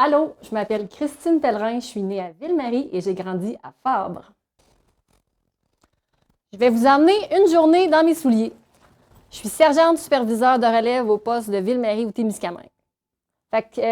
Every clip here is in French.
Allô, je m'appelle Christine Pellerin, je suis née à Ville-Marie et j'ai grandi à Fabre. Je vais vous emmener une journée dans mes souliers. Je suis sergente superviseur de relève au poste de Ville-Marie ou Témiscamingue.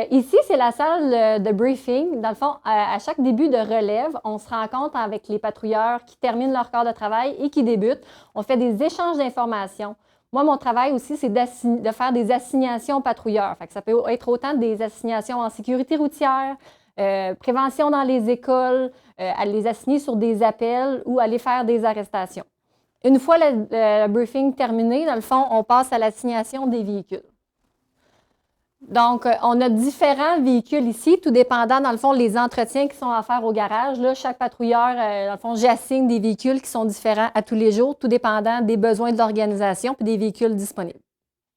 Ici, c'est la salle de briefing. Dans le fond, à chaque début de relève, on se rencontre avec les patrouilleurs qui terminent leur quart de travail et qui débutent. On fait des échanges d'informations. Moi, mon travail aussi, c'est de faire des assignations aux patrouilleurs. Ça peut être autant des assignations en sécurité routière, prévention dans les écoles, à les assigner sur des appels ou aller faire des arrestations. Une fois le briefing terminé, dans le fond, on passe à l'assignation des véhicules. Donc, on a différents véhicules ici, tout dépendant, dans le fond, les entretiens qui sont à faire au garage. Là, chaque patrouilleur, dans le fond, j'assigne des véhicules qui sont différents à tous les jours, tout dépendant des besoins de l'organisation et des véhicules disponibles.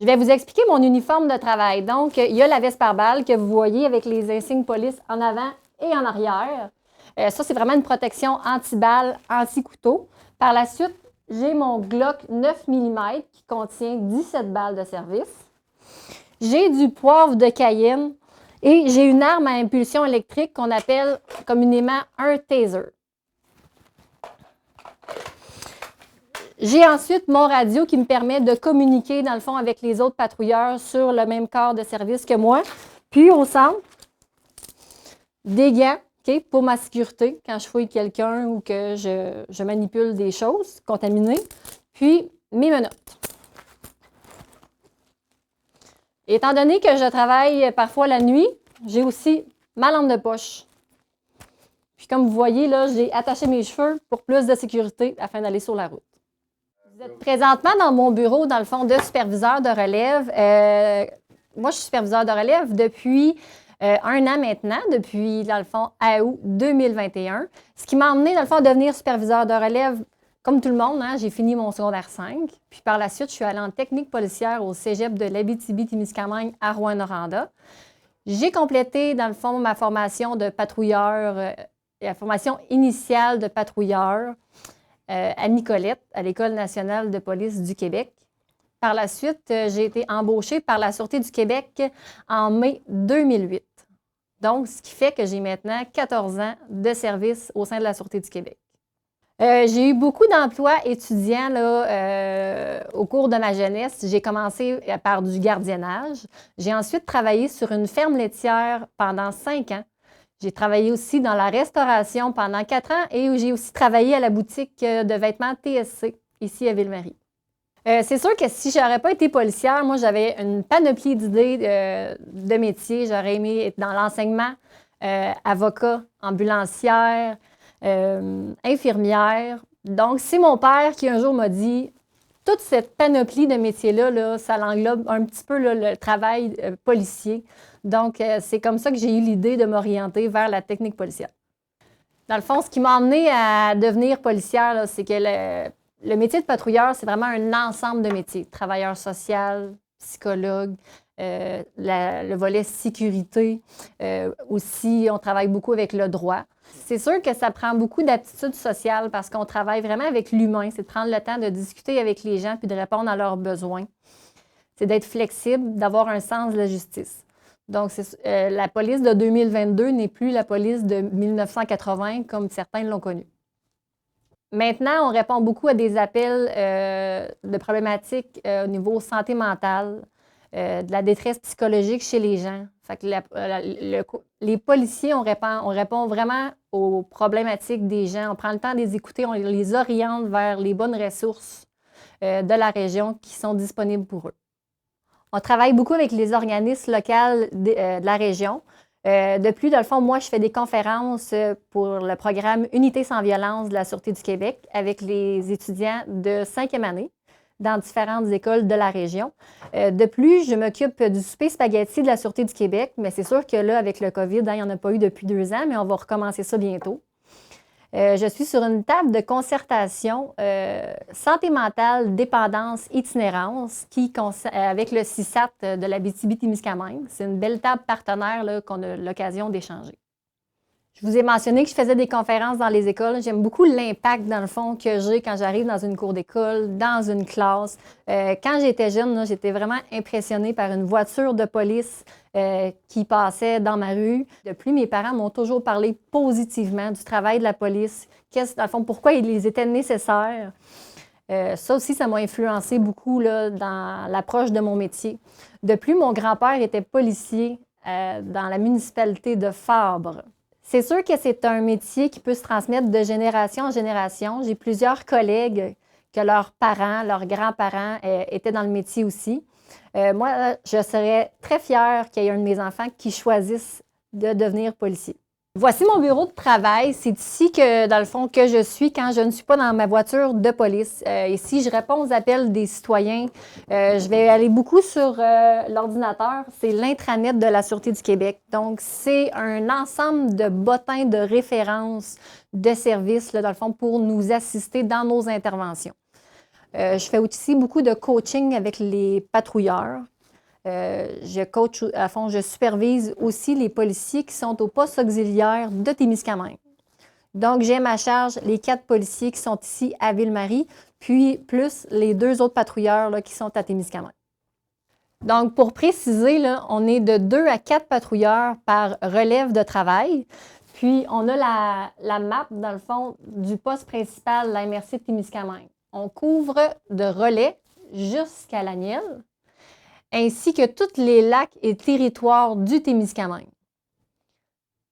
Je vais vous expliquer mon uniforme de travail. Donc, il y a la veste pare-balles que vous voyez avec les insignes police en avant et en arrière. Ça, c'est vraiment une protection anti-balles, anti-couteau. Par la suite, j'ai mon Glock 9 mm qui contient 17 balles de service. J'ai du poivre de Cayenne et j'ai une arme à impulsion électrique qu'on appelle communément un taser. J'ai ensuite mon radio qui me permet de communiquer, dans le fond, avec les autres patrouilleurs sur le même corps de service que moi. Puis, au centre, des gants pour ma sécurité quand je fouille quelqu'un ou que je manipule des choses contaminées. Puis, mes menottes. Étant donné que je travaille parfois la nuit, j'ai aussi ma lampe de poche. Puis comme vous voyez, là, j'ai attaché mes cheveux pour plus de sécurité afin d'aller sur la route. Vous êtes présentement dans mon bureau, dans le fond, de superviseur de relève. Moi, je suis superviseur de relève depuis 1 an maintenant, depuis, dans le fond, août 2021. Ce qui m'a emmené, dans le fond, à devenir superviseur de relève. Comme tout le monde, j'ai fini mon secondaire 5. Puis par la suite, je suis allée en technique policière au cégep de l'Abitibi-Témiscamingue à Rouyn-Noranda. J'ai complété, dans le fond, ma formation de patrouilleur, la formation initiale de patrouilleur à Nicolette, à l'École nationale de police du Québec. Par la suite, j'ai été embauchée par la Sûreté du Québec en mai 2008. Donc, ce qui fait que j'ai maintenant 14 ans de service au sein de la Sûreté du Québec. J'ai eu beaucoup d'emplois étudiants là, au cours de ma jeunesse. J'ai commencé par du gardiennage. J'ai ensuite travaillé sur une ferme laitière pendant 5 ans. J'ai travaillé aussi dans la restauration pendant 4 ans et j'ai aussi travaillé à la boutique de vêtements TSC ici à Ville-Marie. C'est sûr que si je n'aurais pas été policière, moi, j'avais une panoplie d'idées de métiers. J'aurais aimé être dans l'enseignement, avocat, ambulancière, infirmière. Donc, c'est mon père qui un jour m'a dit, toute cette panoplie de métiers-là, là, ça l'englobe un petit peu là, le travail policier. Donc, c'est comme ça que j'ai eu l'idée de m'orienter vers la technique policière. Dans le fond, ce qui m'a amené à devenir policière, c'est que le métier de patrouilleur, c'est vraiment un ensemble de métiers. Travailleur social, psychologue, le volet sécurité. Aussi, on travaille beaucoup avec le droit. C'est sûr que ça prend beaucoup d'aptitudes sociales parce qu'on travaille vraiment avec l'humain. C'est de prendre le temps de discuter avec les gens puis de répondre à leurs besoins. C'est d'être flexible, d'avoir un sens de la justice. Donc, la police de 2022 n'est plus la police de 1980 comme certains l'ont connue. Maintenant, on répond beaucoup à des appels de problématiques au niveau santé mentale, de la détresse psychologique chez les gens. Fait que les policiers, on répond vraiment aux problématiques des gens. On prend le temps de les écouter, on les oriente vers les bonnes ressources de la région qui sont disponibles pour eux. On travaille beaucoup avec les organismes locaux de la région. De plus, dans le fond, moi, je fais des conférences pour le programme Unité sans violence de la Sûreté du Québec avec les étudiants de 5e année dans différentes écoles de la région. De plus, je m'occupe du souper spaghetti de la Sûreté du Québec, mais c'est sûr que là, avec le COVID, il n'y en a pas eu depuis 2 ans, mais on va recommencer ça bientôt. Je suis sur une table de concertation santé mentale, dépendance, itinérance avec le CISAT de l'Abitibi-Témiscamingue. C'est une belle table partenaire là, qu'on a l'occasion d'échanger. Je vous ai mentionné que je faisais des conférences dans les écoles. J'aime beaucoup l'impact, dans le fond, que j'ai quand j'arrive dans une cour d'école, dans une classe. Quand j'étais jeune, là, j'étais vraiment impressionnée par une voiture de police qui passait dans ma rue. Depuis, mes parents m'ont toujours parlé positivement du travail de la police, dans le fond, pourquoi il était nécessaire. Ça aussi, ça m'a influencé beaucoup là, dans l'approche de mon métier. De plus, mon grand-père était policier dans la municipalité de Fabre. C'est sûr que c'est un métier qui peut se transmettre de génération en génération. J'ai plusieurs collègues que leurs parents, leurs grands-parents étaient dans le métier aussi. Moi, je serais très fière qu'il y ait un de mes enfants qui choisisse de devenir policier. Voici mon bureau de travail. C'est ici que, dans le fond, que je suis quand je ne suis pas dans ma voiture de police. Ici, je réponds aux appels des citoyens. Je vais aller beaucoup sur l'ordinateur. C'est l'intranet de la Sûreté du Québec. Donc, c'est un ensemble de bottins de références de services, là, dans le fond, pour nous assister dans nos interventions. Je fais aussi beaucoup de coaching avec les patrouilleurs. Je coach, à fond, je supervise aussi les policiers qui sont au poste auxiliaire de Témiscamingue. Donc, j'ai à ma charge les 4 policiers qui sont ici à Ville-Marie, puis plus les 2 autres patrouilleurs là, qui sont à Témiscamingue. Donc, pour préciser, là, on est de 2 à 4 patrouilleurs par relève de travail. Puis, on a la map, dans le fond, du poste principal de la MRC de Témiscamingue. On couvre de relais jusqu'à l'Aniel, ainsi que tous les lacs et territoires du Témiscamingue.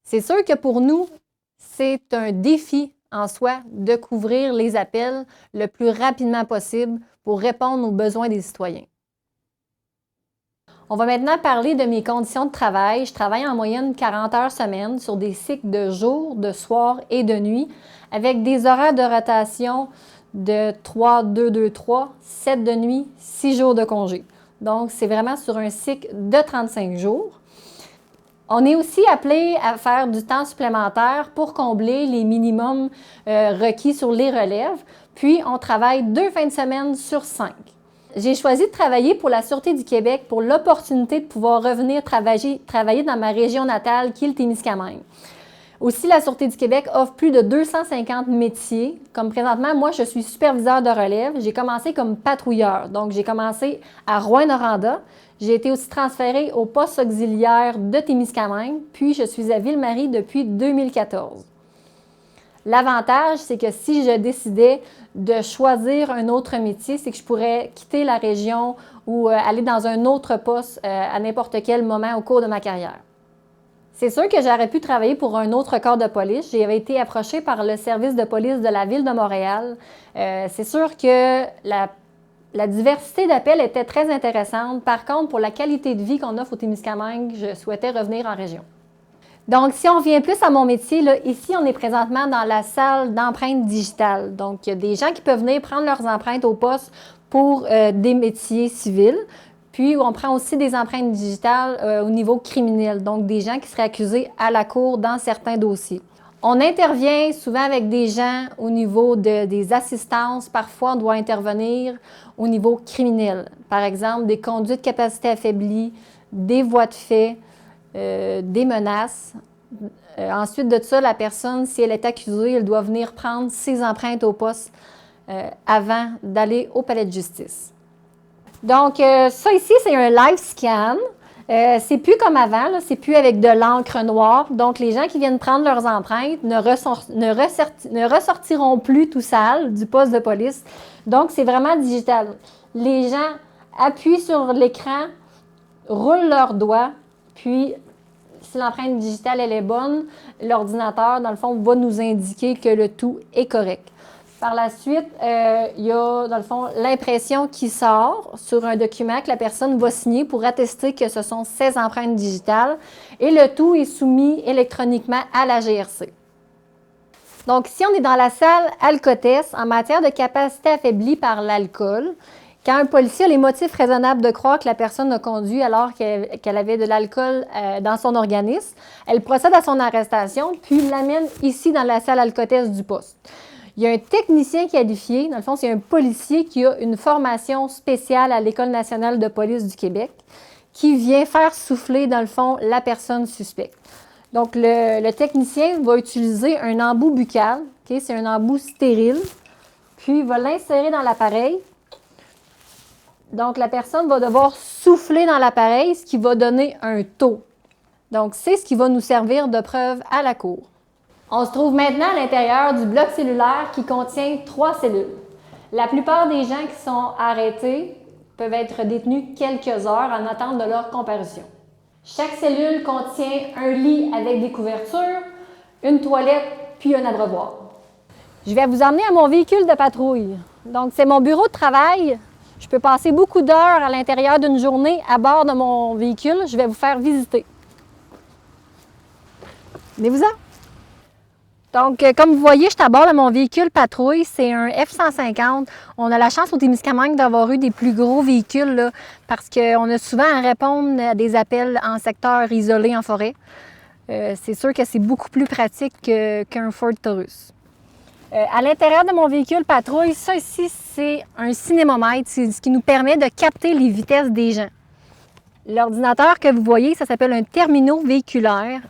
C'est sûr que pour nous, c'est un défi en soi de couvrir les appels le plus rapidement possible pour répondre aux besoins des citoyens. On va maintenant parler de mes conditions de travail. Je travaille en moyenne 40 heures semaine sur des cycles de jour, de soir et de nuit, avec des horaires de rotation de 3, 2, 2, 3, 7 de nuit, 6 jours de congé. Donc, c'est vraiment sur un cycle de 35 jours. On est aussi appelé à faire du temps supplémentaire pour combler les minimums requis sur les relèves. Puis, on travaille 2 fins de semaine sur 5. J'ai choisi de travailler pour la Sûreté du Québec pour l'opportunité de pouvoir revenir travailler dans ma région natale, qui est le Témiscamingue. Aussi, la Sûreté du Québec offre plus de 250 métiers. Comme présentement, moi, je suis superviseur de relève. J'ai commencé comme patrouilleur. Donc, j'ai commencé à Rouyn-Noranda. J'ai été aussi transférée au poste auxiliaire de Témiscamingue, puis je suis à Ville-Marie depuis 2014. L'avantage, c'est que si je décidais de choisir un autre métier, c'est que je pourrais quitter la région ou aller dans un autre poste à n'importe quel moment au cours de ma carrière. C'est sûr que j'aurais pu travailler pour un autre corps de police. J'avais été approchée par le service de police de la Ville de Montréal. C'est sûr que la diversité d'appels était très intéressante. Par contre, pour la qualité de vie qu'on offre au Témiscamingue, je souhaitais revenir en région. Donc, si on revient plus à mon métier, là, ici, on est présentement dans la salle d'empreintes digitales. Donc, il y a des gens qui peuvent venir prendre leurs empreintes au poste pour des métiers civils. Puis, on prend aussi des empreintes digitales au niveau criminel, donc des gens qui seraient accusés à la cour dans certains dossiers. On intervient souvent avec des gens au niveau des assistances. Parfois, on doit intervenir au niveau criminel. Par exemple, des conduites de capacité affaiblie, des voies de fait, des menaces. Ensuite de ça, la personne, si elle est accusée, elle doit venir prendre ses empreintes au poste avant d'aller au palais de justice. Donc, ça ici, c'est un live scan. C'est plus comme avant, c'est plus avec de l'encre noire. Donc, les gens qui viennent prendre leurs empreintes ne ressortiront plus tout sales du poste de police. Donc, c'est vraiment digital. Les gens appuient sur l'écran, roulent leurs doigts, puis si l'empreinte digitale elle est bonne, l'ordinateur, dans le fond, va nous indiquer que le tout est correct. Par la suite, il y a, dans le fond, l'impression qui sort sur un document que la personne va signer pour attester que ce sont ses empreintes digitales et le tout est soumis électroniquement à la GRC. Donc, si on est dans la salle Alcotest, en matière de capacité affaiblie par l'alcool, quand un policier a les motifs raisonnables de croire que la personne a conduit alors qu'elle avait de l'alcool dans son organisme, elle procède à son arrestation puis l'amène ici dans la salle Alcotest du poste. Il y a un technicien qualifié, dans le fond, c'est un policier qui a une formation spéciale à l'École nationale de police du Québec qui vient faire souffler, dans le fond, la personne suspecte. Donc, le technicien va utiliser un embout buccal. Okay? C'est un embout stérile. Puis, il va l'insérer dans l'appareil. Donc, la personne va devoir souffler dans l'appareil, ce qui va donner un taux. Donc, c'est ce qui va nous servir de preuve à la cour. On se trouve maintenant à l'intérieur du bloc cellulaire qui contient 3 cellules. La plupart des gens qui sont arrêtés peuvent être détenus quelques heures en attente de leur comparution. Chaque cellule contient un lit avec des couvertures, une toilette puis un abreuvoir. Je vais vous emmener à mon véhicule de patrouille. Donc, c'est mon bureau de travail. Je peux passer beaucoup d'heures à l'intérieur d'une journée à bord de mon véhicule. Je vais vous faire visiter. Venez-vous-en! Donc, comme vous voyez, je suis à bord de mon véhicule patrouille. C'est un F-150. On a la chance au Témiscamingue d'avoir eu des plus gros véhicules là, parce qu'on a souvent à répondre à des appels en secteur isolé en forêt. C'est sûr que c'est beaucoup plus pratique qu'un Ford Taurus. À l'intérieur de mon véhicule patrouille, ça ici, c'est un cinémomètre. C'est ce qui nous permet de capter les vitesses des gens. L'ordinateur que vous voyez, ça s'appelle un terminal véhiculaire.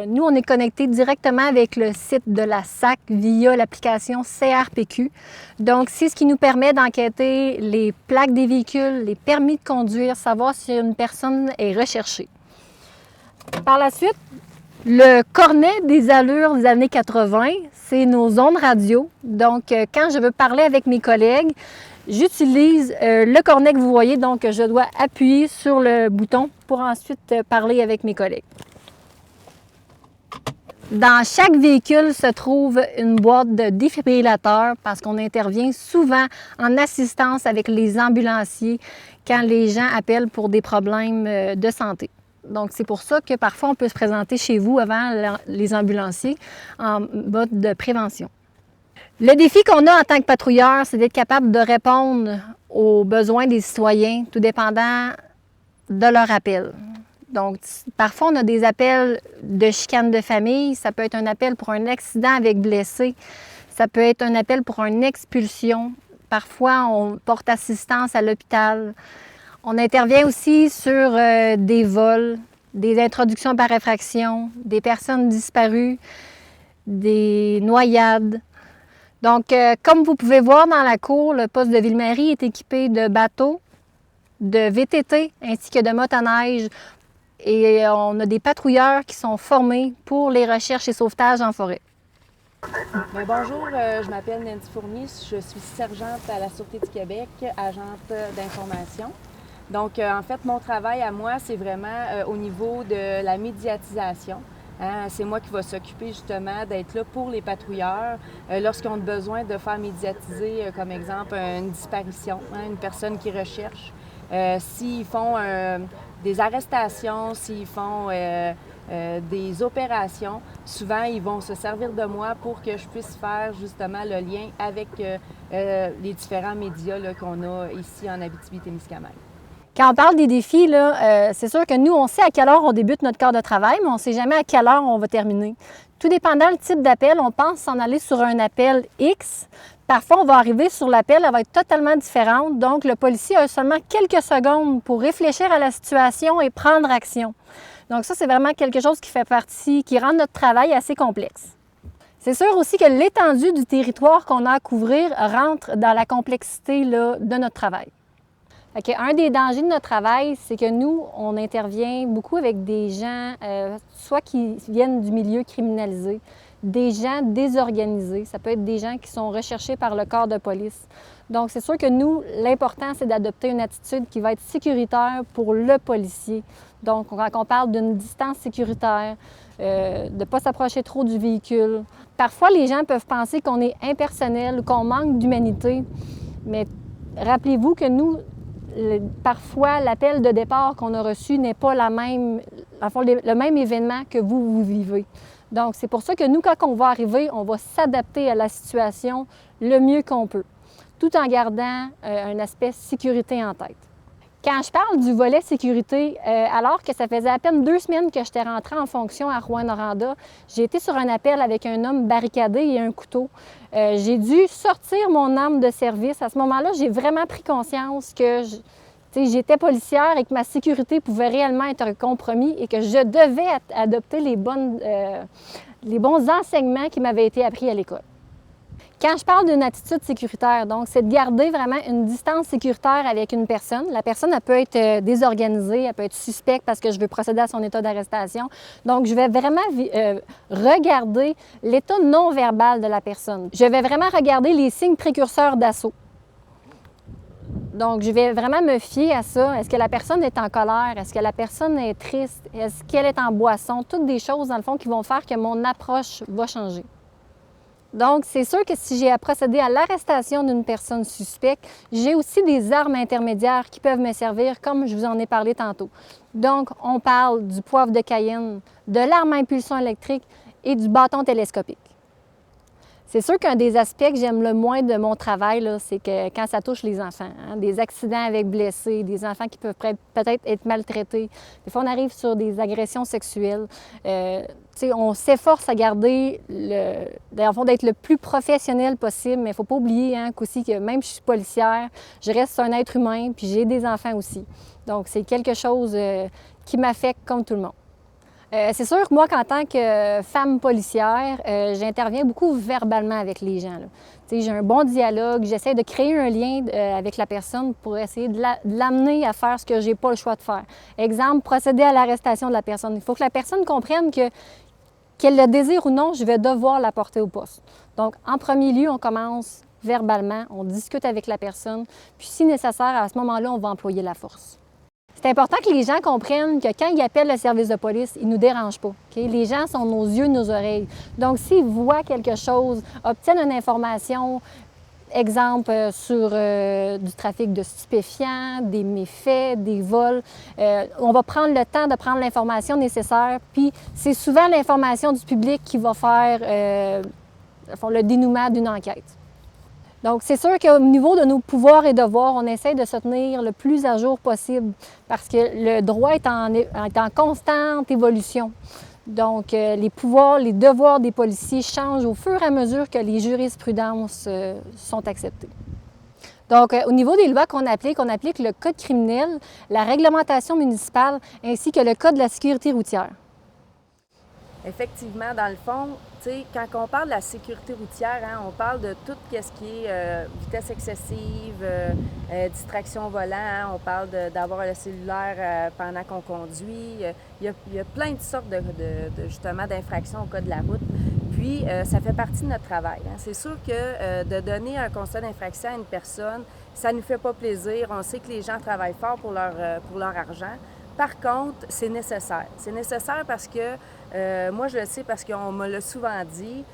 Nous, on est connecté directement avec le site de la SAC via l'application CRPQ. Donc, c'est ce qui nous permet d'enquêter les plaques des véhicules, les permis de conduire, savoir si une personne est recherchée. Par la suite, le cornet des allures des années 80, c'est nos ondes radio. Donc, quand je veux parler avec mes collègues, j'utilise le cornet que vous voyez, donc je dois appuyer sur le bouton pour ensuite parler avec mes collègues. Dans chaque véhicule se trouve une boîte de défibrillateur parce qu'on intervient souvent en assistance avec les ambulanciers quand les gens appellent pour des problèmes de santé. Donc, c'est pour ça que parfois on peut se présenter chez vous avant les ambulanciers en mode de prévention. Le défi qu'on a en tant que patrouilleur, c'est d'être capable de répondre aux besoins des citoyens, tout dépendant de leur appel. Donc, parfois, on a des appels de chicane de famille. Ça peut être un appel pour un accident avec blessé. Ça peut être un appel pour une expulsion. Parfois, on porte assistance à l'hôpital. On intervient aussi sur des vols, des introductions par effraction, des personnes disparues, des noyades. Donc, comme vous pouvez voir dans la cour, le poste de Ville-Marie est équipé de bateaux, de VTT ainsi que de motoneige. Et on a des patrouilleurs qui sont formés pour les recherches et sauvetages en forêt. Bien, bonjour, je m'appelle Nancy Fournier, je suis sergente à la Sûreté du Québec, agente d'information. Donc, en fait, mon travail à moi, c'est vraiment au niveau de la médiatisation. Hein, c'est moi qui va s'occuper justement d'être là pour les patrouilleurs lorsqu'ils ont besoin de faire médiatiser, comme exemple, une disparition, hein, une personne qui recherche. S'ils font des arrestations, s'ils font des opérations, souvent ils vont se servir de moi pour que je puisse faire justement le lien avec les différents médias là, qu'on a ici en Abitibi-Témiscamingue. Quand on parle des défis, là, c'est sûr que nous, on sait à quelle heure on débute notre quart de travail, mais on ne sait jamais à quelle heure on va terminer. Tout dépendant du type d'appel, on pense s'en aller sur un appel X. Parfois, on va arriver sur l'appel, elle va être totalement différente. Donc, le policier a seulement quelques secondes pour réfléchir à la situation et prendre action. Donc, ça, c'est vraiment quelque chose qui fait partie, qui rend notre travail assez complexe. C'est sûr aussi que l'étendue du territoire qu'on a à couvrir rentre dans la complexité là, de notre travail. Okay. Un des dangers de notre travail, c'est que nous, on intervient beaucoup avec des gens, soit qui viennent du milieu criminalisé, des gens désorganisés. Ça peut être des gens qui sont recherchés par le corps de police. Donc, c'est sûr que nous, l'important, c'est d'adopter une attitude qui va être sécuritaire pour le policier. Donc, quand on parle d'une distance sécuritaire, de ne pas s'approcher trop du véhicule. Parfois, les gens peuvent penser qu'on est impersonnel, qu'on manque d'humanité, mais rappelez-vous que nous, parfois, l'appel de départ qu'on a reçu n'est pas le même événement que vous vivez. Donc, c'est pour ça que nous, quand on va arriver, on va s'adapter à la situation le mieux qu'on peut, tout en gardant un aspect sécurité en tête. Quand je parle du volet sécurité, alors que ça faisait à peine 2 semaines que j'étais rentrée en fonction à Rouyn-Noranda, j'ai été sur un appel avec un homme barricadé et un couteau. J'ai dû sortir mon arme de service. À ce moment-là, j'ai vraiment pris conscience que J'étais policière et que ma sécurité pouvait réellement être compromise et que je devais adopter les bons enseignements qui m'avaient été appris à l'école. Quand je parle d'une attitude sécuritaire, donc, c'est de garder vraiment une distance sécuritaire avec une personne. La personne, elle peut être désorganisée, elle peut être suspecte parce que je veux procéder à son état d'arrestation. Donc, je vais vraiment regarder l'état non-verbal de la personne. Je vais vraiment regarder les signes précurseurs d'assaut. Donc, je vais vraiment me fier à ça. Est-ce que la personne est en colère? Est-ce que la personne est triste? Est-ce qu'elle est en boisson? Toutes des choses, dans le fond, qui vont faire que mon approche va changer. Donc, c'est sûr que si j'ai à procéder à l'arrestation d'une personne suspecte, j'ai aussi des armes intermédiaires qui peuvent me servir, comme je vous en ai parlé tantôt. Donc, on parle du poivre de Cayenne, de l'arme à impulsion électrique et du bâton télescopique. C'est sûr qu'un des aspects que j'aime le moins de mon travail, c'est que quand ça touche les enfants, des accidents avec blessés, des enfants qui peuvent peut-être être maltraités. Des fois, on arrive sur des agressions sexuelles. On s'efforce à garder, d'être le plus professionnel possible, mais il ne faut pas oublier qu'aussi que même si je suis policière, je reste un être humain, puis j'ai des enfants aussi. Donc, c'est quelque chose qui m'affecte comme tout le monde. C'est sûr que moi, qu'en tant que femme policière, j'interviens beaucoup verbalement avec les gens. J'ai un bon dialogue, j'essaie de créer un lien avec la personne pour essayer de l'amener à faire ce que je n'ai pas le choix de faire. Exemple, procéder à l'arrestation de la personne. Il faut que la personne comprenne que, qu'elle le désire ou non, je vais devoir la porter au poste. Donc, en premier lieu, on commence verbalement, on discute avec la personne, puis si nécessaire, à ce moment-là, on va employer la force. C'est important que les gens comprennent que quand ils appellent le service de police, ils ne nous dérangent pas. Okay? Les gens sont nos yeux, nos oreilles. Donc, s'ils voient quelque chose, obtiennent une information, exemple sur du trafic de stupéfiants, des méfaits, des vols, on va prendre le temps de prendre l'information nécessaire. Puis, c'est souvent l'information du public qui va faire le dénouement d'une enquête. Donc, c'est sûr qu'au niveau de nos pouvoirs et devoirs, on essaie de se tenir le plus à jour possible parce que le droit est en constante évolution. Donc, les pouvoirs, les devoirs des policiers changent au fur et à mesure que les jurisprudences sont acceptées. Donc, au niveau des lois qu'on applique le Code criminel, la réglementation municipale ainsi que le Code de la sécurité routière. Effectivement, dans le fond, quand on parle de la sécurité routière, on parle de tout ce qui est vitesse excessive, distraction au volant, on parle d'avoir le cellulaire pendant qu'on conduit. Il y a plein de sortes justement d'infractions au code de la route. Puis, ça fait partie de notre travail. C'est sûr que de donner un constat d'infraction à une personne, ça ne nous fait pas plaisir. On sait que les gens travaillent fort pour leur argent. Par contre, c'est nécessaire. C'est nécessaire parce que, moi je le sais parce qu'on me l'a souvent dit,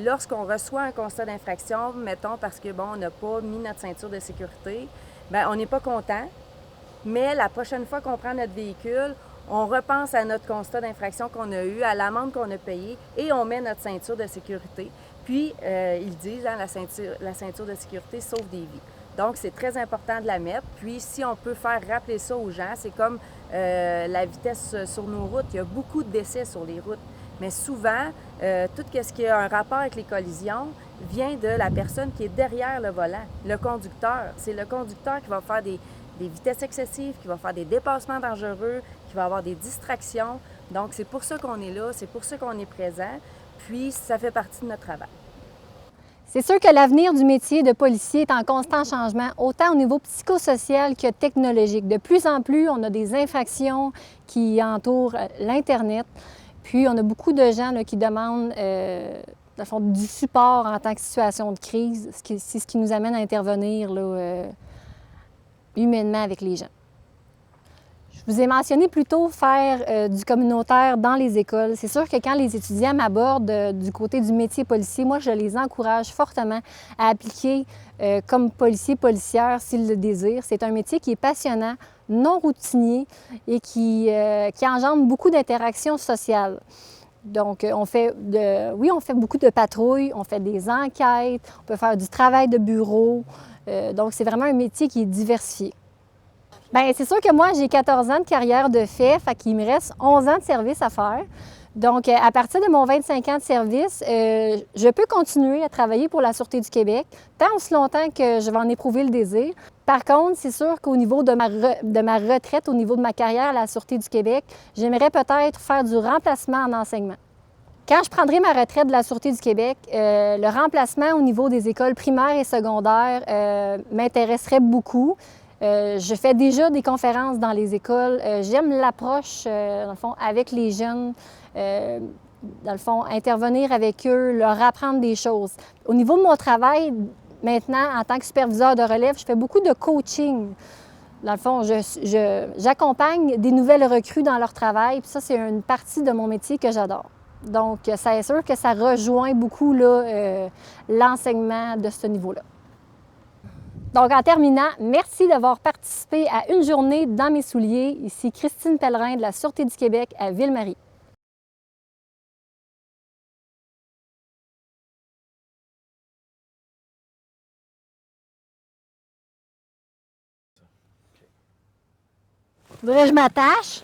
lorsqu'on reçoit un constat d'infraction, mettons parce que, on n'a pas mis notre ceinture de sécurité, bien, on n'est pas content, mais la prochaine fois qu'on prend notre véhicule, on repense à notre constat d'infraction qu'on a eu, à l'amende qu'on a payée et on met notre ceinture de sécurité. Puis, ils disent, la ceinture de sécurité sauve des vies. Donc, c'est très important de la mettre. Puis, si on peut faire rappeler ça aux gens, c'est comme la vitesse sur nos routes. Il y a beaucoup de décès sur les routes. Mais souvent, tout ce qui a un rapport avec les collisions vient de la personne qui est derrière le volant, le conducteur. C'est le conducteur qui va faire des vitesses excessives, qui va faire des dépassements dangereux, qui va avoir des distractions. Donc, c'est pour ça qu'on est là, c'est pour ça qu'on est présent. Puis, ça fait partie de notre travail. C'est sûr que l'avenir du métier de policier est en constant changement, autant au niveau psychosocial que technologique. De plus en plus, on a des infractions qui entourent l'Internet. Puis, on a beaucoup de gens qui demandent du support en tant que situation de crise. C'est ce qui nous amène à intervenir humainement avec les gens. Je vous ai mentionné plus tôt faire du communautaire dans les écoles. C'est sûr que quand les étudiants m'abordent du côté du métier policier, moi, je les encourage fortement à appliquer comme policier, policière, s'ils le désirent. C'est un métier qui est passionnant, non routinier et qui engendre beaucoup d'interactions sociales. Donc, on fait beaucoup de patrouilles, on fait des enquêtes, on peut faire du travail de bureau. Donc, c'est vraiment un métier qui est diversifié. Bien, c'est sûr que moi, j'ai 14 ans de carrière de fait qu'il me reste 11 ans de service à faire. Donc, à partir de mon 25 ans de service, je peux continuer à travailler pour la Sûreté du Québec, tant aussi longtemps que je vais en éprouver le désir. Par contre, c'est sûr qu'au niveau de ma retraite, au niveau de ma carrière à la Sûreté du Québec, j'aimerais peut-être faire du remplacement en enseignement. Quand je prendrai ma retraite de la Sûreté du Québec, le remplacement au niveau des écoles primaires et secondaires m'intéresserait beaucoup. Je fais déjà des conférences dans les écoles. J'aime l'approche, dans le fond, avec les jeunes. Dans le fond, intervenir avec eux, leur apprendre des choses. Au niveau de mon travail, maintenant, en tant que superviseur de relève, je fais beaucoup de coaching. Dans le fond, j'accompagne des nouvelles recrues dans leur travail. Puis ça, c'est une partie de mon métier que j'adore. Donc, c'est sûr que ça rejoint beaucoup l'enseignement de ce niveau-là. Donc, en terminant, merci d'avoir participé à une journée dans mes souliers. Ici Christine Pellerin de la Sûreté du Québec à Ville-Marie. Faudrait que je m'attache?